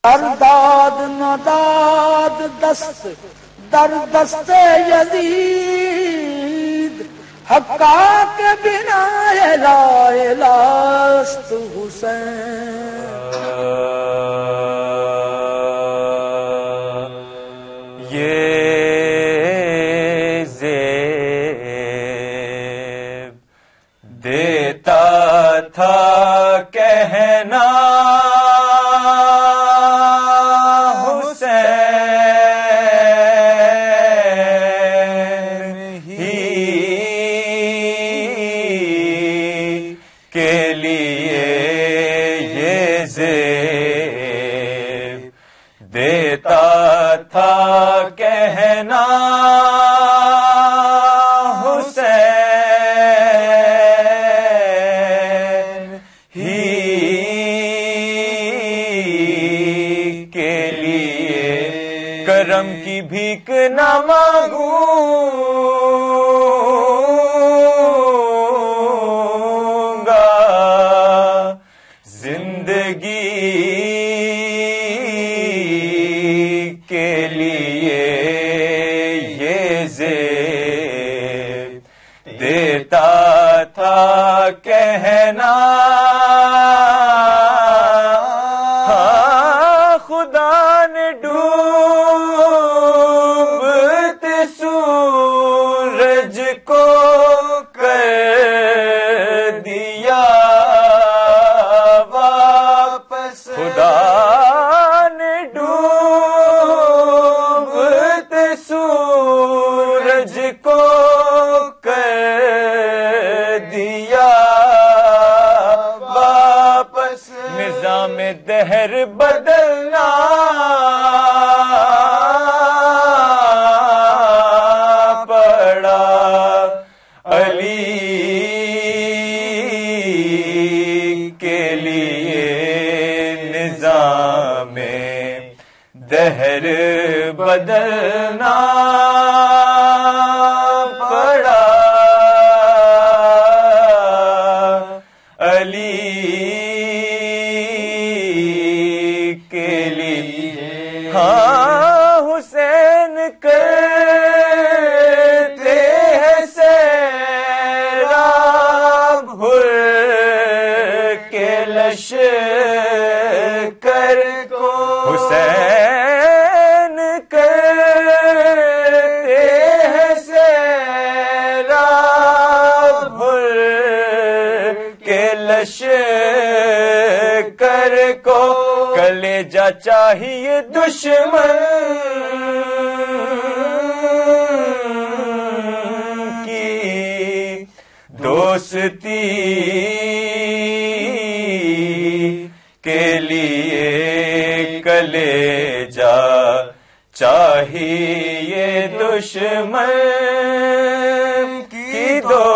سرداد نداد دست در دست یزید، حقا کے بنا لا الہ است حسین. یہ زیب دیتا تھا کہنا کرم کی بھیک نہ مانگوں گا، زندگی کے لیے یہ زیب دیتا تھا کہنا. خدا نے ڈوبتے سورج کو کر دیا واپس. خدا نے ڈوبتے سورج کو کر دیا واپس. نظام دہر بدلنا پڑا علی کے لیے. نظام دہر بدلنا پڑا علی کے لیے. ہاں حسین کرتے ہیں سیراب حر کے لشکر کو. حسین کرتے ہیں سیراب حر کے لشکر کو. کلیجہ چاہیے دشمن کی دوستی کے لیے. کلیجہ چاہیے دشمن کی دوستی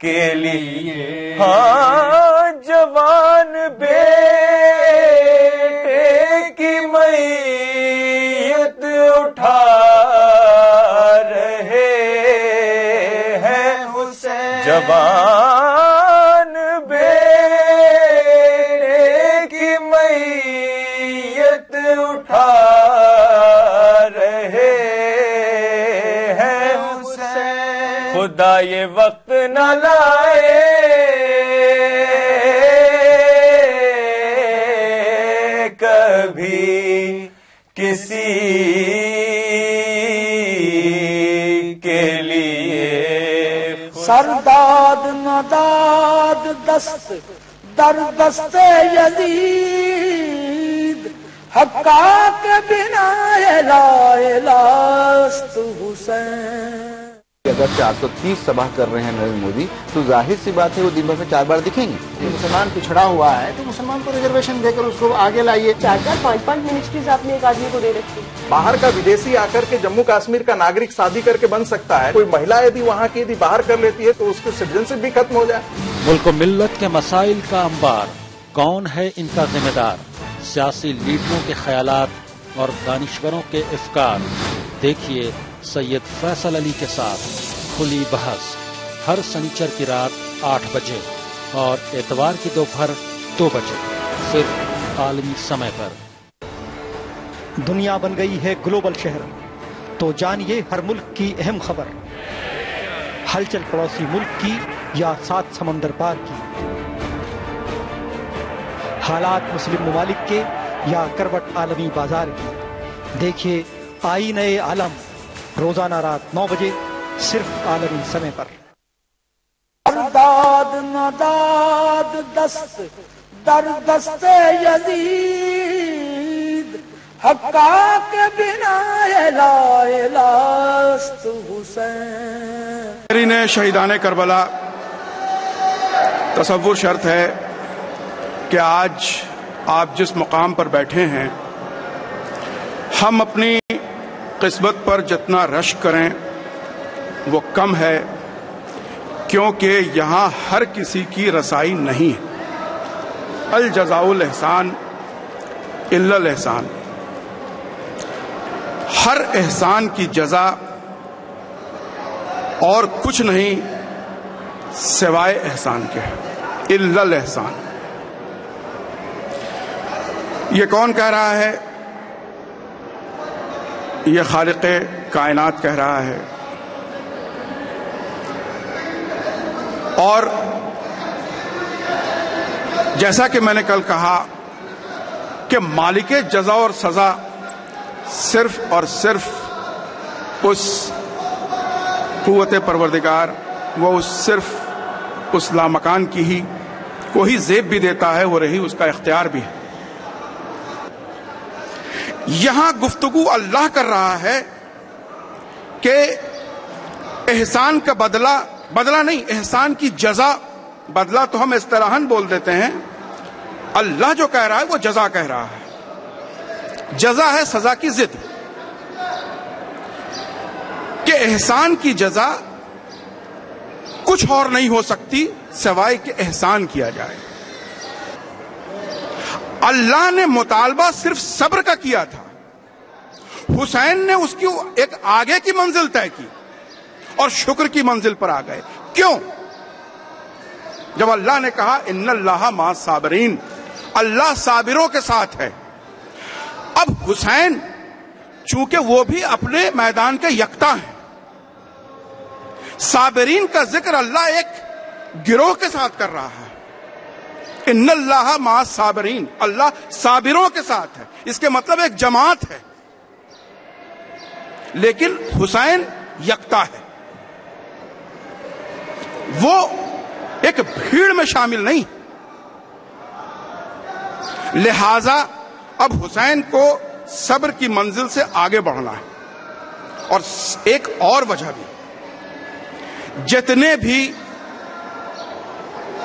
کے لیے. ہاں جوان بیٹے کی میت اٹھا رہے ہیں حسین. جوان بیٹے کی میت اٹھا رہے ہیں حسین. خدا یہ وقت نہ لائے کبھی کسی کے لیے. سرداد نداد دست در دست یزید، حقا کے بنا لا الہ است حسین. اگر 430 سبھا کر رہے ہیں نریندر مودی تو ظاہر سی بات ہے وہ دن بھر میں 4 بار دکھیں گے. مسلمان پچھڑا ہوا ہے تو مسلمان کو ریزرویشن دے کر اس کو آگے لائیے. 4-5 منسٹریز آپ نے ایک آدمی کو دے رکھی. باہر کا ودیسی آ کر کے جموں کشمیر کا ناگرک شادی کر کے بن سکتا ہے. کوئی مہیلا یدی وہاں کی یدی باہر کر لیتی ہے تو اس کی سٹیزنشپ بھی ختم ہو جائے. ملک و ملت کے مسائل کا انبار، کون ہے ان کا ذمہ دار؟ سیاسی لیڈروں کے خیالات اور دانشوروں کے افکار. دیکھیے سید فیصل علی کے ساتھ کھلی بحث ہر سنیچر کی رات 8 بجے اور اتوار کی دوپہر 2 بجے صرف عالمی سمے پر۔ دنیا بن گئی ہے گلوبل شہر، تو جانیے ہر ملک کی اہم خبر، ہلچل پڑوسی ملک کی یا 7 سمندر پار کی، حالات مسلم ممالک کے یا کروٹ عالمی بازار کی۔ دیکھیے آئینہ عالم روزانہ رات 9 بجے صرف عالمی سمے پر۔ داد نداد دست در دست یزید، حقا کے بنا لا الہ است حسین۔ شہیدان کربلا، تصور شرط ہے کہ آج آپ جس مقام پر بیٹھے ہیں، ہم اپنی قسمت پر جتنا رشک کریں وہ کم ہے، کیونکہ یہاں ہر کسی کی رسائی نہیں ہے۔ الجزاء الاحسان الا الاحسان، ہر احسان کی جزا اور کچھ نہیں سوائے احسان کے، الا الاحسان۔ یہ کون کہہ رہا ہے؟ یہ خالق کائنات کہہ رہا ہے، اور جیسا کہ میں نے کل کہا کہ مالک جزا اور سزا صرف اور صرف اس قوت پروردگار، وہ صرف اس لامکان کی ہی کوئی زیب بھی دیتا ہے، وہ رہی اس کا اختیار بھی ہے۔ یہاں گفتگو اللہ کر رہا ہے کہ احسان کا بدلہ نہیں، احسان کی جزا۔ بدلہ تو ہم اصطلاحاً بول دیتے ہیں، اللہ جو کہہ رہا ہے وہ جزا کہہ رہا ہے۔ جزا ہے سزا کی ضد، کہ احسان کی جزا کچھ اور نہیں ہو سکتی سوائے کہ احسان کیا جائے۔ اللہ نے مطالبہ صرف صبر کا کیا تھا، حسین نے اس کی ایک آگے کی منزل طے کی اور شکر کی منزل پر آ گئے۔ کیوں؟ جب اللہ نے کہا ان اللہ مع الصابرین، اللہ صابروں کے ساتھ ہے۔ اب حسین چونکہ وہ بھی اپنے میدان کے یکتا ہیں، صابرین کا ذکر اللہ ایک گروہ کے ساتھ کر رہا ہے۔ ان اللہ مع الصابرین، اللہ صابروں کے ساتھ ہے، اس کے مطلب ایک جماعت ہے، لیکن حسین یکتا ہے، وہ ایک بھیڑ میں شامل نہیں۔ لہذا اب حسین کو صبر کی منزل سے آگے بڑھنا ہے۔ اور ایک اور وجہ بھی، جتنے بھی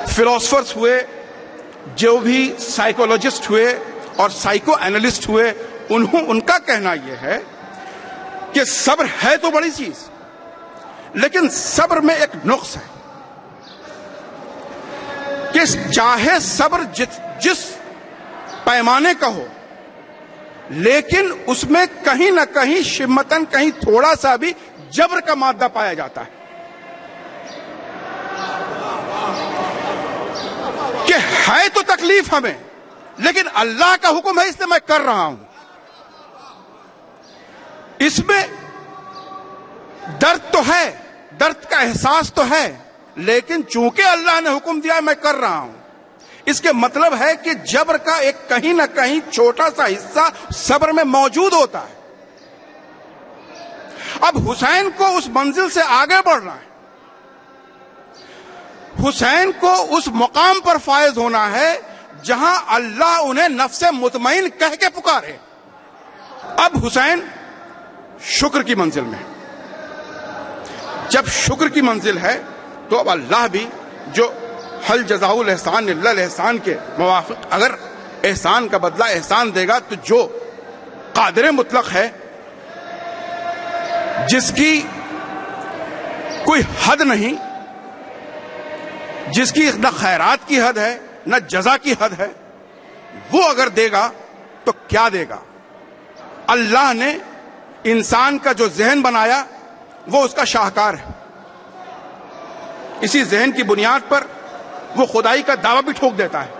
فلاسفرز ہوئے، جو بھی سائیکولوجسٹ ہوئے اور سائیکو اینالسٹ ہوئے، ان کا کہنا یہ ہے کہ صبر ہے تو بڑی چیز، لیکن صبر میں ایک نقص ہے کہ چاہے صبر جس پیمانے کا ہو، لیکن اس میں کہیں نہ کہیں شمتن کہیں تھوڑا سا بھی جبر کا مادہ پایا جاتا ہے، کہ ہے تو تکلیف ہمیں، لیکن اللہ کا حکم ہے اس لیے میں کر رہا ہوں۔ اس میں درد تو ہے، درد کا احساس تو ہے، لیکن چونکہ اللہ نے حکم دیا ہے میں کر رہا ہوں۔ اس کے مطلب ہے کہ جبر کا ایک کہیں نہ کہیں چھوٹا سا حصہ صبر میں موجود ہوتا ہے۔ اب حسین کو اس منزل سے آگے بڑھنا ہے، حسین کو اس مقام پر فائز ہونا ہے جہاں اللہ انہیں نفس مطمئن کہہ کے پکارے۔ اب حسین شکر کی منزل میں، جب شکر کی منزل ہے تو اب اللہ بھی جو حل جزاء الاحسان الا الاحسان کے موافق اگر احسان کا بدلہ احسان دے گا، تو جو قادر مطلق ہے، جس کی کوئی حد نہیں، جس کی نہ خیرات کی حد ہے نہ جزا کی حد ہے، وہ اگر دے گا تو کیا دے گا؟ اللہ نے انسان کا جو ذہن بنایا وہ اس کا شاہکار ہے، اسی ذہن کی بنیاد پر وہ خدائی کا دعویٰ بھی ٹھوک دیتا ہے.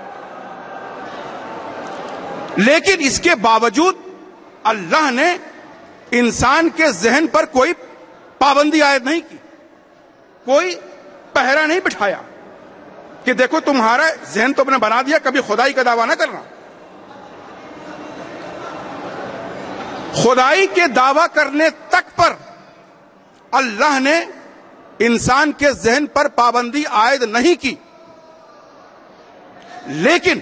لیکن اس کے باوجود اللہ نے انسان کے ذہن پر کوئی پابندی عائد نہیں کی, کوئی پہرا نہیں بٹھایا کہ دیکھو تمہارا ذہن تو نے بنا دیا, کبھی خدائی کا دعویٰ نہ کرنا. خدائی کے دعویٰ کرنے تک پر اللہ نے انسان کے ذہن پر پابندی عائد نہیں کی. لیکن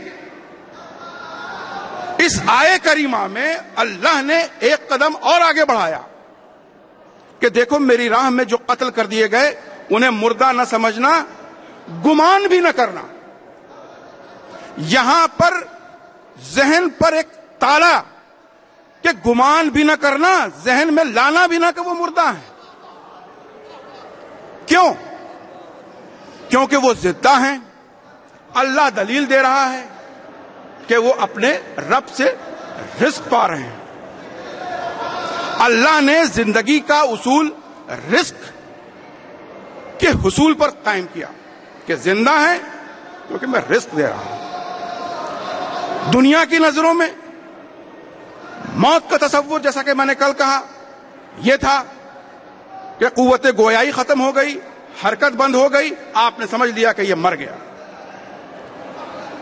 اس آیے کریمہ میں اللہ نے ایک قدم اور آگے بڑھایا کہ دیکھو میری راہ میں جو قتل کر دیے گئے انہیں مردہ نہ سمجھنا, گمان بھی نہ کرنا. یہاں پر ذہن پر ایک تالا کہ گمان بھی نہ کرنا, ذہن میں لانا بھی نہ کہ وہ مردہ ہیں. کیوں؟ کیونکہ وہ زندہ ہیں. اللہ دلیل دے رہا ہے کہ وہ اپنے رب سے رزق پا رہے ہیں. اللہ نے زندگی کا اصول رزق کے حصول پر قائم کیا کہ زندہ ہیں کیونکہ میں رزق دے رہا ہوں. دنیا کی نظروں میں موت کا تصور, جیسا کہ میں نے کل کہا, یہ تھا کہ قوت گویائی ختم ہو گئی, حرکت بند ہو گئی, آپ نے سمجھ لیا کہ یہ مر گیا.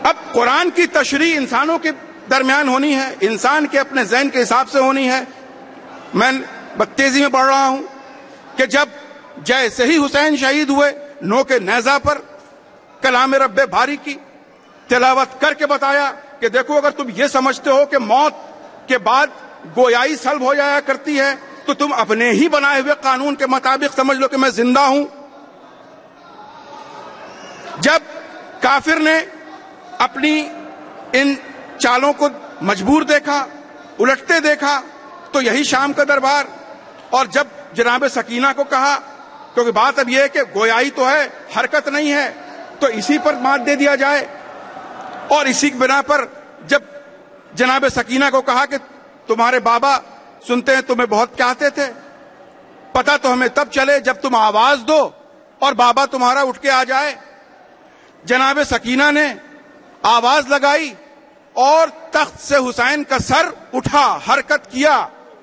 اب قرآن کی تشریح انسانوں کے درمیان ہونی ہے, انسان کے اپنے ذہن کے حساب سے ہونی ہے. میں تیزی میں پڑھ رہا ہوں کہ جب جیسے ہی حسین شہید ہوئے, نو کے نیزہ پر کلام رب باری کی تلاوت کر کے بتایا کہ دیکھو اگر تم یہ سمجھتے ہو کہ موت کے بعد گویائی سلب ہو جایا کرتی ہے تو تم اپنے ہی بنائے ہوئے قانون کے مطابق سمجھ لو کہ میں زندہ ہوں. جب کافر نے اپنی ان چالوں کو مجبور دیکھا, الٹتے دیکھا, تو یہی شام کا دربار, اور جب جناب سکینہ کو کہا, کیونکہ بات اب یہ ہے کہ گویائی تو ہے, حرکت نہیں ہے, تو اسی پر مات دے دیا جائے. اور اسی کی بنا پر جب جناب سکینہ کو کہا کہ تمہارے بابا سنتے ہیں تمہیں بہت چاہتے تھے, پتہ تو ہمیں تب چلے جب تم آواز دو اور بابا تمہارا اٹھ کے آ جائے. جناب سکینہ نے آواز لگائی اور تخت سے حسین کا سر اٹھا, حرکت کیا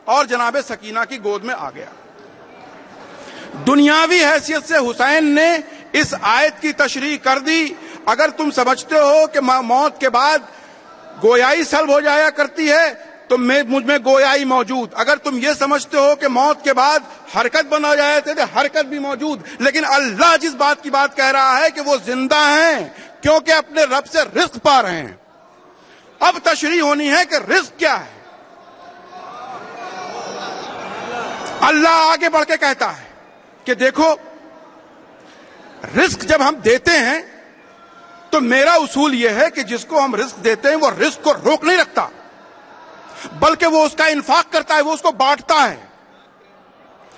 اور جناب سکینہ کی گود میں آ گیا. دنیاوی حیثیت سے حسین نے اس آیت کی تشریح کر دی. اگر تم سمجھتے ہو کہ موت کے بعد گویائی سلب ہو جایا کرتی ہے تو مجھ میں گویائی موجود. اگر تم یہ سمجھتے ہو کہ موت کے بعد حرکت بند ہو جایا کرتی ہے, حرکت بھی موجود. لیکن اللہ جس بات کی بات کہہ رہا ہے کہ وہ زندہ ہیں کیونکہ اپنے رب سے رزق پا رہے ہیں. اب تشریح ہونی ہے کہ رزق کیا ہے. اللہ آگے بڑھ کے کہتا ہے کہ دیکھو رزق جب ہم دیتے ہیں تو میرا اصول یہ ہے کہ جس کو ہم رزق دیتے ہیں وہ رزق کو روک نہیں رکھتا, بلکہ وہ اس کا انفاق کرتا ہے, وہ اس کو بانٹتا ہے.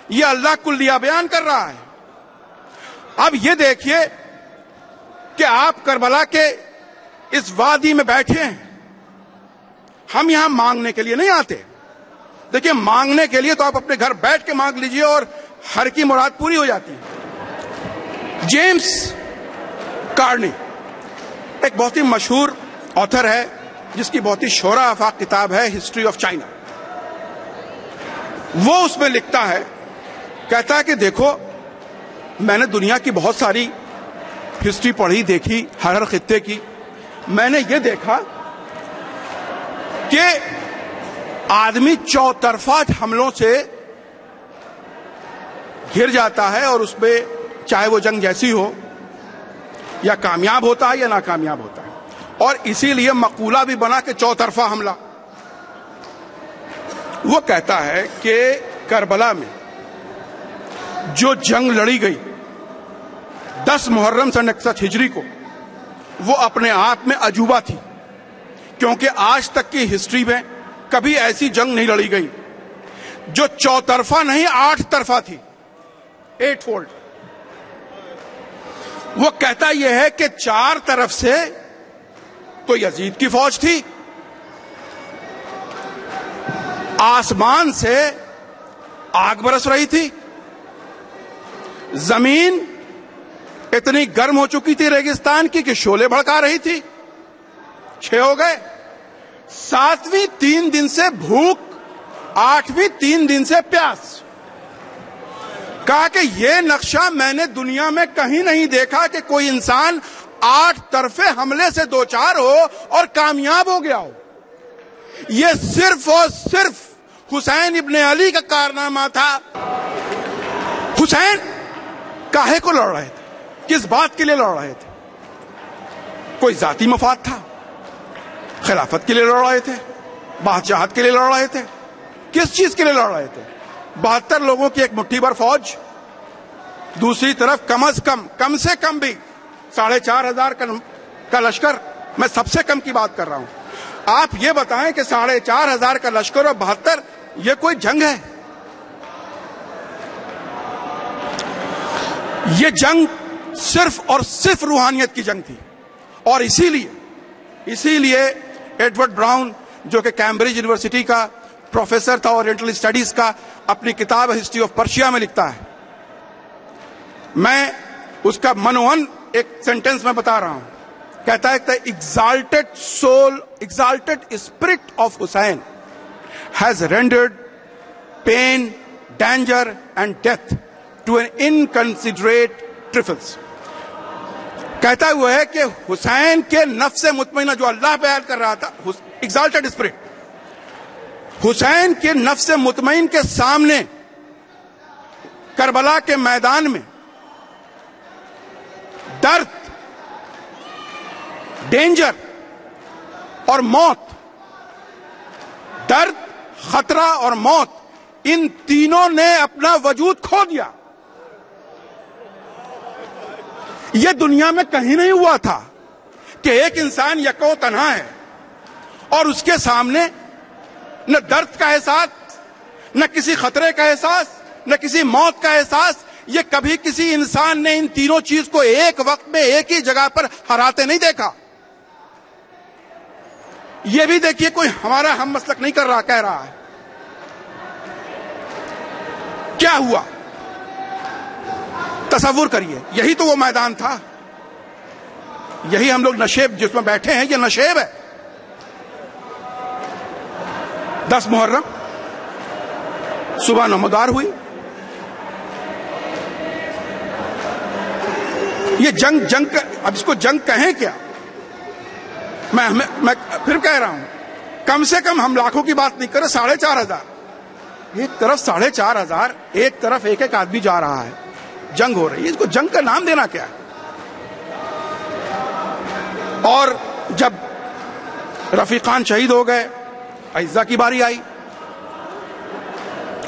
یہ اللہ کلیہ بیان کر رہا ہے. اب یہ دیکھیے کہ آپ کربلا کے اس وادی میں بیٹھے ہیں, ہم یہاں مانگنے کے لیے نہیں آتے. دیکھیے مانگنے کے لیے تو آپ اپنے گھر بیٹھ کے مانگ لیجئے اور ہر کی مراد پوری ہو جاتی ہے. جیمز کارنی ایک بہت ہی مشہور آتھر ہے جس کی بہت ہی شہرہ آفاق کتاب ہے ہسٹری آف چائنا. وہ اس میں لکھتا ہے, کہتا ہے کہ دیکھو میں نے دنیا کی بہت ساری ہسٹری پڑھی دیکھی, ہر خطے کی. میں نے یہ دیکھا کہ آدمی چوطرفہ حملوں سے گھر جاتا ہے اور اس میں چاہے وہ جنگ جیسی ہو یا کامیاب ہوتا ہے یا ناکامیاب ہوتا ہے, اور اسی لیے مقولہ بھی بنا کہ چوطرفہ حملہ. وہ کہتا ہے کہ کربلا میں جو جنگ لڑی گئی 10 محرم سن 61 ہجری کو, وہ اپنے آپ میں عجوبہ تھی, کیونکہ آج تک کی ہسٹری میں کبھی ایسی جنگ نہیں لڑی گئی جو چوطرفہ نہیں 8 طرفہ تھی, 8 فولڈ. وہ کہتا یہ ہے کہ 4 طرف سے تو یزید کی فوج تھی, آسمان سے آگ برس رہی تھی, زمین اتنی گرم ہو چکی تھی ریگستان کی کہ شعلے بھڑکا رہی تھی. 6 ہو گئے. 7ویں 3 دن سے بھوک, 8ویں 3 دن سے پیاس. کہا کہ یہ نقشہ میں نے دنیا میں کہیں نہیں دیکھا کہ کوئی انسان 8 طرفے حملے سے دوچار ہو اور کامیاب ہو گیا ہو. یہ صرف اور صرف حسین ابن علی کا کارنامہ تھا. حسین کاہے کو لڑ رہے تھے؟ کس بات کے لیے لڑ رہے تھے؟ کوئی ذاتی مفاد تھا؟ خلافت کے لیے لڑ رہے تھے؟ بادشاہت کے لیے لڑ رہے تھے؟ کس چیز کے لیے لڑ رہے تھے؟ 72 لوگوں کی ایک مٹھی بھر فوج, دوسری طرف کم سے کم بھی 4,500 کا لشکر. میں سب سے کم کی بات کر رہا ہوں. آپ یہ بتائیں کہ 4,500 کا لشکر اور 72, یہ کوئی جنگ ہے؟ یہ جنگ صرف اور صرف روحانیت کی جنگ تھی. اور اسی لیے ایڈورڈ براؤن, جو کہ کیمبرج یونیورسٹی کا پروفیسر تھا اورینٹل اسٹڈیز کا, اپنی کتاب ہسٹری آف پرشیا میں لکھتا ہے. میں اس کا منوہن ایک سینٹنس میں بتا رہا ہوں. کہتا ہے کہ exalted spirit of Hussein has rendered pain, danger and death to an inconsiderate trifles. کہتا ہوا ہے کہ حسین کے نفس مطمئنہ, جو اللہ بیان کر رہا تھا, exalted spirit, حسین کے نفس مطمئن کے سامنے کربلا کے میدان میں درد, ڈینجر اور موت, درد, خطرہ اور موت, ان تینوں نے اپنا وجود کھو دیا. یہ دنیا میں کہیں نہیں ہوا تھا کہ ایک انسان یکو تنہا ہے اور اس کے سامنے نہ درد کا احساس, نہ کسی خطرے کا احساس, نہ کسی موت کا احساس. یہ کبھی کسی انسان نے ان تینوں چیز کو ایک وقت میں ایک ہی جگہ پر ہراتے نہیں دیکھا. یہ بھی دیکھیے کوئی ہمارا ہم مسلک نہیں کر رہا, کہہ رہا ہے. کیا ہوا تصور کریے. یہی تو وہ میدان تھا, یہی ہم لوگ نشیب جس میں بیٹھے ہیں, یہ نشیب ہے. 10 محرم صبح نمودار ہوئی. یہ جنگ اب اس کو جنگ کہیں کیا؟ میں پھر کہہ رہا ہوں, کم سے کم ہم لاکھوں کی بات نہیں کر رہے, 4,500. ایک طرف 4,500, ایک طرف ایک آدمی جا رہا ہے, جنگ ہو رہی ہے. اس کو جنگ کا نام دینا کیا ہے؟ اور جب رفیقان شہید ہو گئے, اعزا کی باری آئی.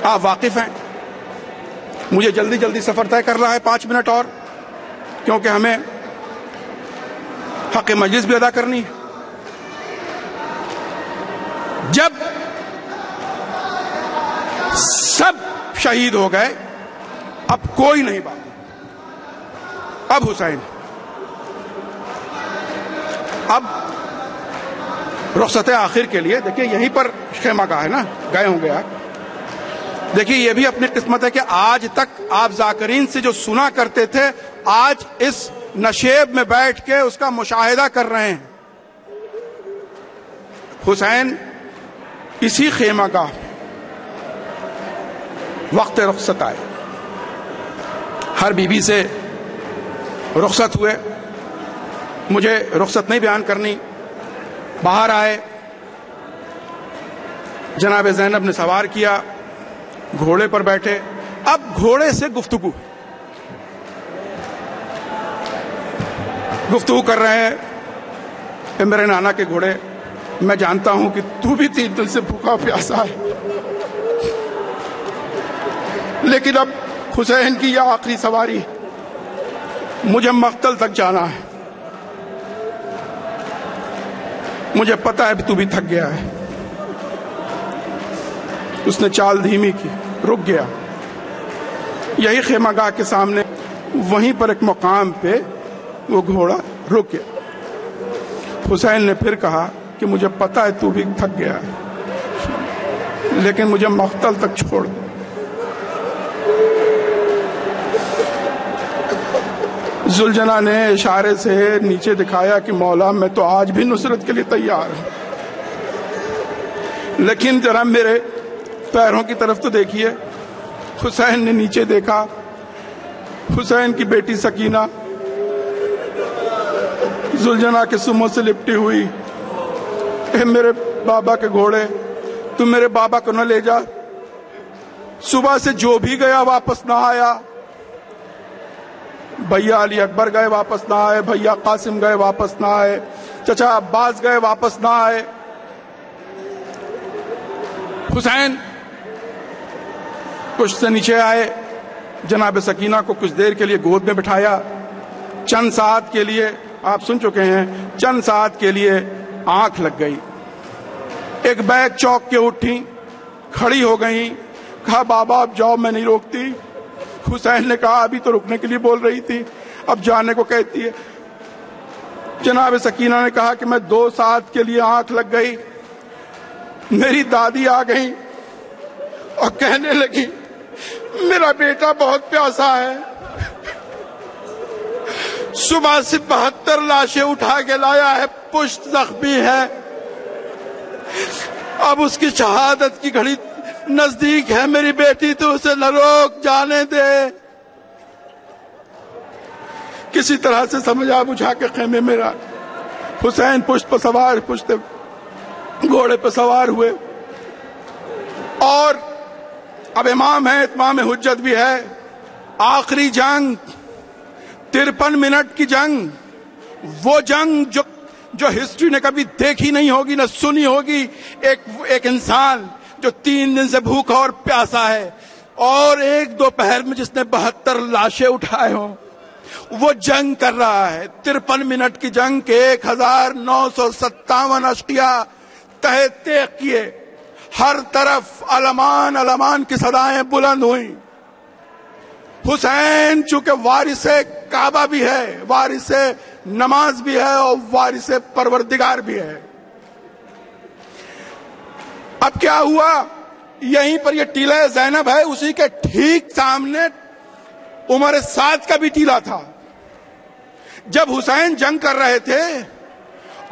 آپ واقف ہیں, مجھے جلدی سفر طے کرنا ہے, 5 منٹ اور, کیونکہ ہمیں حق مجلس بھی ادا کرنی ہے. جب سب شہید ہو گئے, اب کوئی نہیں بات. اب حسین, اب رخصت آخر کے لیے, دیکھیے یہیں پر خیمہ گاہ ہے نا, گئے ہوں گے آپ. دیکھیے یہ بھی اپنی قسمت ہے کہ آج تک آپ ذاکرین سے جو سنا کرتے تھے, آج اس نشیب میں بیٹھ کے اس کا مشاہدہ کر رہے ہیں. حسین اسی خیمہ گاہ وقت رخصت آئے, ہر بی بی سے رخصت ہوئے. مجھے رخصت نہیں بیان کرنی. باہر آئے, جناب زینب نے سوار کیا, گھوڑے پر بیٹھے. اب گھوڑے سے گفتگو کر رہے ہیں. اے میرے نانا کے گھوڑے, میں جانتا ہوں کہ تو بھی 3 دن سے بھوکا پیاسا ہے, لیکن اب حسین کی یہ آخری سواری, مجھے مقتل تک جانا ہے. مجھے پتا ہے تو بھی تھک گیا ہے. اس نے چال دھیمی کی, رک گیا. یہی خیمہ گاہ کے سامنے وہیں پر ایک مقام پہ وہ گھوڑا رک گیا. حسین نے پھر کہا کہ مجھے پتا ہے تو بھی تھک گیا ہے, لیکن مجھے مقتل تک چھوڑ دے. زلجنا نے اشارے سے نیچے دکھایا کہ مولا میں تو آج بھی نصرت کے لیے تیار ہوں، لیکن ذرا میرے پیروں کی طرف تو دیکھیے۔ حسین نے نیچے دیکھا، حسین کی بیٹی سکینہ زلجنا کے سموں سے لپٹی ہوئی، اے میرے بابا کے گھوڑے، تم میرے بابا کو نہ لے جا، صبح سے جو بھی گیا واپس نہ آیا، بھیا علی اکبر گئے واپس نہ آئے، بھیا قاسم گئے واپس نہ آئے، چچا عباس گئے واپس نہ آئے۔ حسین کچھ سے نیچے آئے، جناب سکینہ کو کچھ دیر کے لیے گود میں بٹھایا، چند ساعت کے لیے، آپ سن چکے ہیں، چند ساعت کے لیے آنکھ لگ گئی، ایک بیگ چوک کے اٹھی، کھڑی ہو گئی، کہا بابا اب جاؤ، میں نہیں روکتی۔ حسین نے کہا ابھی تو رکنے کے لیے بول رہی تھی، اب جانے کو کہتی ہے۔ جناب سکینہ نے کہا کہ میں 2 ساعت کے لیے آنکھ لگ گئی، میری دادی آ گئی اور کہنے لگی میرا بیٹا بہت پیاسا ہے، صبح سے 72 لاشیں اٹھا کے لایا ہے، پشت زخمی ہے، اب اس کی شہادت کی گھڑی نزدیک ہے، میری بیٹی تو اسے نہ روک، جانے دے۔ کسی طرح سے سمجھا بجھا کے خیمے میں رہا۔ حسین پشت گھوڑے پہ سوار ہوئے، اور اب امام ہے، اتمام حجت بھی ہے، آخری جنگ 53 منٹ کی جنگ، وہ جنگ جو ہسٹری نے کبھی دیکھی نہیں ہوگی نہ سنی ہوگی، ایک انسان جو 3 دن سے بھوکا اور پیاسا ہے اور 1-2 پہر میں جس نے 72 لاشیں اٹھائے ہوں، وہ جنگ کر رہا ہے 53 منٹ کی جنگ کے 1957 اشقیاء تحت تیغ کیے، ہر طرف علمان کی صدائیں بلند ہوئیں۔ حسین چونکہ وارث کعبہ بھی ہے، وارث نماز بھی ہے اور وارث پروردگار بھی ہے۔ اب کیا ہوا، یہیں پر یہ ٹیلہ زینب ہے، اسی کے ٹھیک سامنے عمر سعد کا بھی ٹیلہ تھا۔ جب حسین جنگ کر رہے تھے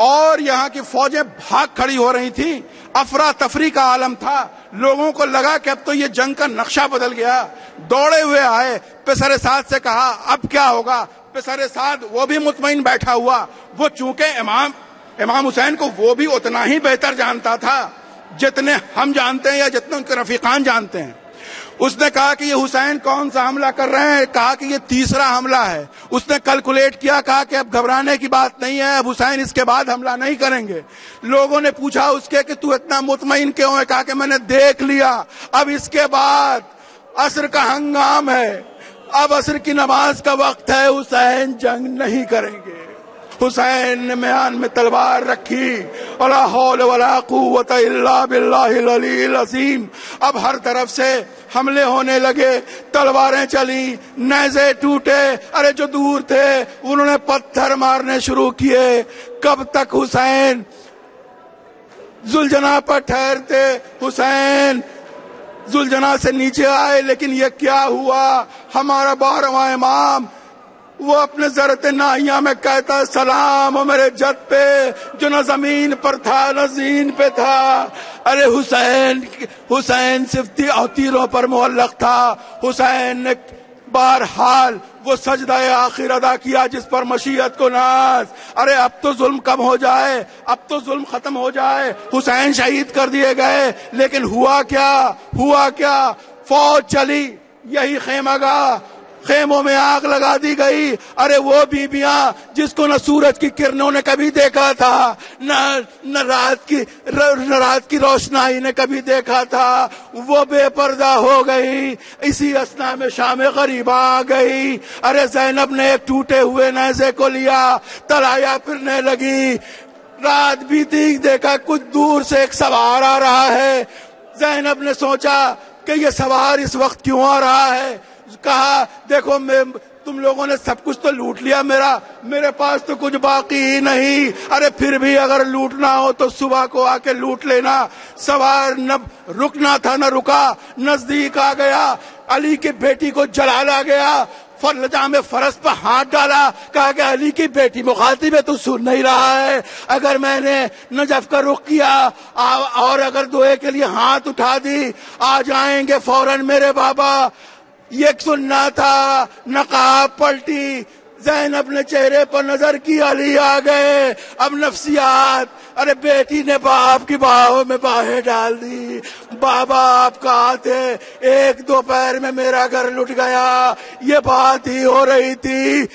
اور یہاں کی فوجیں بھاگ کھڑی ہو رہی تھیں، افراتفری کا عالم تھا، لوگوں کو لگا کہ اب تو یہ جنگ کا نقشہ بدل گیا، دوڑے ہوئے آئے، پسر سعد سے کہا اب کیا ہوگا۔ پسر سعد وہ بھی مطمئن بیٹھا ہوا، وہ چونکہ امام حسین کو وہ بھی اتنا ہی بہتر جانتا تھا جتنے ہم جانتے ہیں یا جتنے ان کے رفیقان جانتے ہیں۔ اس نے کہا کہ یہ حسین کون سا حملہ کر رہے ہیں، کہا کہ یہ 3را حملہ ہے۔ اس نے کیلکولیٹ کیا، کہا کہ اب گھبرانے کی بات نہیں ہے، اب حسین اس کے بعد حملہ نہیں کریں گے۔ لوگوں نے پوچھا اس کے کہ تو اتنا مطمئن کیوں ہے، کہا کہ میں نے دیکھ لیا، اب اس کے بعد عصر کا ہنگام ہے، اب عصر کی نماز کا وقت ہے، حسین جنگ نہیں کریں گے۔ حسین نے میان میں تلوار رکھی، ولا حول ولا قوت الا باللہ العلی العظیم۔ اب ہر طرف سے حملے ہونے لگے، تلواریں چلیں، نیزے ٹوٹے، ارے جو دور تھے انہوں نے پتھر مارنے شروع کیے۔ کب تک حسین زلجنا پر ٹھہرتے؟ حسین زلجنا سے نیچے آئے، لیکن یہ کیا ہوا، ہمارا 12واں امام وہ اپنے زرت ناہیہ میں کہتا ہے سلام ہو میرے جد پہ جو نہ زمین پر تھا نہ زین پہ تھا۔ ارے حسین صرف تیروں پر معلق تھا۔ حسین نے بہرحال وہ سجدہ آخر ادا کیا جس پر مشیت کو ناز۔ ارے اب تو ظلم کم ہو جائے، اب تو ظلم ختم ہو جائے۔ حسین شہید کر دیے گئے، لیکن ہوا کیا؟ فوج چلی، یہی خیمہ گاہ، خیموں میں آگ لگا دی گئی۔ ارے وہ بیبیاں جس کو نہ سورج کی کرنوں نے کبھی دیکھا تھا، نہ رات کی روشنائی نے کبھی دیکھا تھا، وہ بے پردہ ہو گئی۔ اسی اثنا میں شام غریبہ آ گئی۔ ارے زینب نے ایک ٹوٹے ہوئے نیزے کو لیا، تلایا پھرنے لگی۔ رات بیتی، دیکھا کچھ دور سے ایک سوار آ رہا ہے۔ زینب نے سوچا کہ یہ سوار اس وقت کیوں آ رہا ہے؟ کہا دیکھو تم لوگوں نے سب کچھ تو لوٹ لیا، میرے پاس تو کچھ باقی ہی نہیں۔ ارے پھر بھی اگر لوٹنا ہو تو صبح کو آ کے لوٹ لینا۔ سوار نہ رکنا تھا، نہ رکا، نزدیک آ گیا، علی کی بیٹی کو جلالا گیا۔ لجام فرس پر ہاتھ ڈالا, کہا کہ علی کی بیٹی مخاطب ہے, تو سن نہیں رہا ہے. اگر میں نے نجف کا رخ کیا اور اگر دعائے کے لیے ہاتھ اٹھا دی, آ جائیں گے فوراً میرے بابا. یہ سننا تھا. نقاب پلٹی, زینب نے چہرے پر نظر کی, علی آ گئے. اب نفسیات, ارے بیٹی نے باپ کی باہوں میں باہیں ڈال دی. بابا آپ کہاں تھے؟ ایک دو پیر میں میرا گھر لٹ گیا. یہ بات ہی ہو رہی تھی.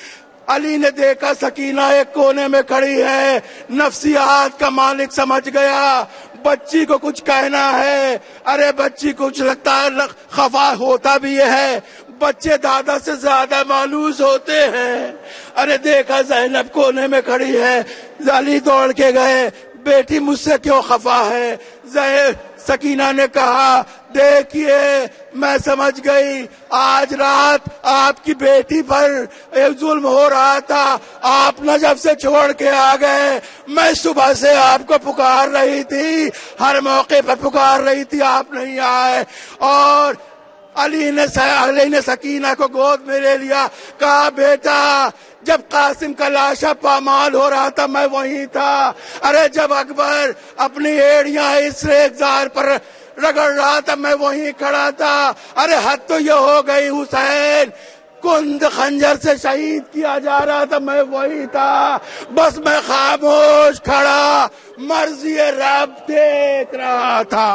علی نے دیکھا سکینہ ایک کونے میں کھڑی ہے. نفسیات کا مالک سمجھ گیا بچی کو کچھ کہنا ہے. ارے بچی کچھ لگتا ہے خفا ہوتا بھی ہے. بچے دادا سے زیادہ مانوس ہوتے ہیں. ارے دیکھا زینب کونے میں کھڑی ہے. علی دوڑ کے گئے, بیٹی مجھ سے کیوں خفا ہے؟ سکینہ نے کہا دیکھیے میں سمجھ گئی, آج رات آپ کی بیٹی پر ایک ظلم ہو رہا تھا, آپ نجف سے چھوڑ کے آ گئے. میں صبح سے آپ کو پکار رہی تھی, ہر موقع پر پکار رہی تھی, آپ نہیں آئے. اور علی نے سکینہ کو گود میں لے لیا, کہا بیٹا جب قاسم کا لاشا پامال ہو رہا تھا میں وہیں تھا. ارے جب اکبر اپنی ایڑیاں اس ریگزار پر رگڑ رہا تھا میں وہیں کھڑا تھا. ارے حد تو یہ ہو گئی حسین, کند خنجر سے شہید کیا جا رہا تھا میں وہی تھا. بس میں خاموش کھڑا مرضی رب دیکھ رہا تھا.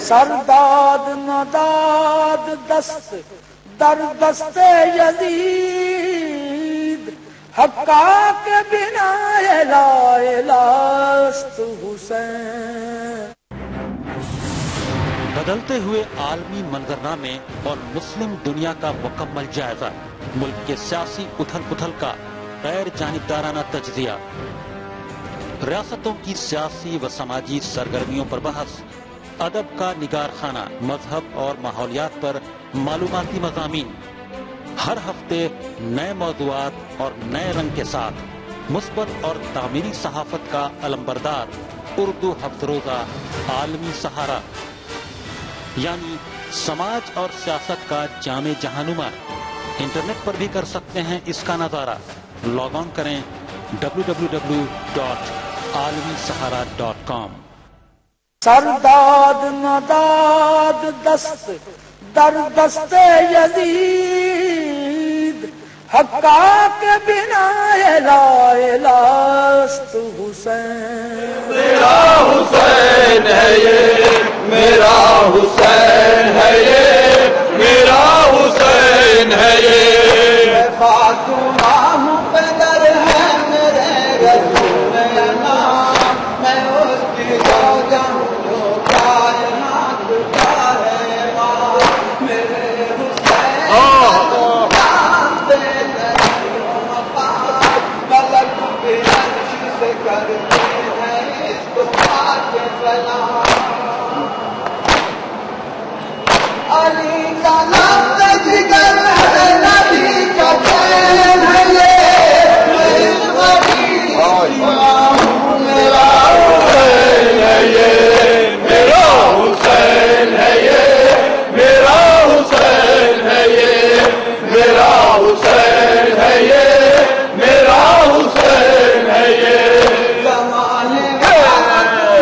سرداد نداد دست در دست یزید, حقا کے بنا لا الہست حسین. بدلتے ہوئے عالمی منظرنامے اور مسلم دنیا کا مکمل جائزہ, ملک کے سیاسی اتھل پتھل کا غیر جانبدارانہ تجزیہ, ریاستوں کی سیاسی و سماجی سرگرمیوں پر بحث, ادب کا نگار خانہ, مذہب اور ماحولیات پر معلوماتی مضامین, ہر ہفتے نئے موضوعات اور نئے رنگ کے ساتھ مثبت اور تعمیری صحافت کا علمبردار اردو ہفت روزہ عالمی سہارا, یعنی سماج اور سیاست کا جامع جہانما. انٹرنیٹ پر بھی کر سکتے ہیں اس کا نظارہ. لاگ آن کریں www.alamisahara.com. سرداد نداد دست در دست یزید, حقا کے بنا لا الہست حسین. میرا حسین ہے یہ, میرا حسین ہے یہ, میرا حسین ہے یہ. فاطمہ مقدر ہے میرے رسول اللہ, میں اس کی زوجہ ہوں جو کائنات کا رحمان. میرے حسین جانتے نہیں مقام, ملک بھی عرش سے کرتے ہیں اس کو پاک سلام. علی کا نام جگر ہے, نبی کا چین ہے یہ, میں اس غریب امام ہوں. میرا حسین ہے یہ, میرا حسین ہے یہ, میرا حسین ہے یہ, میرا حسین ہے یہ, میرا حسین ہے یہ. زمانے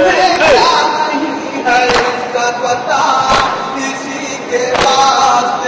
میں کیا نہیں ہے اس کا پتہ, اسی کے واسطے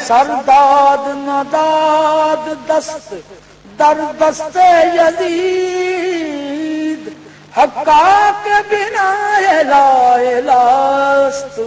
سرداد نداد دست در دست یزید حقا کے بنا لا الہ است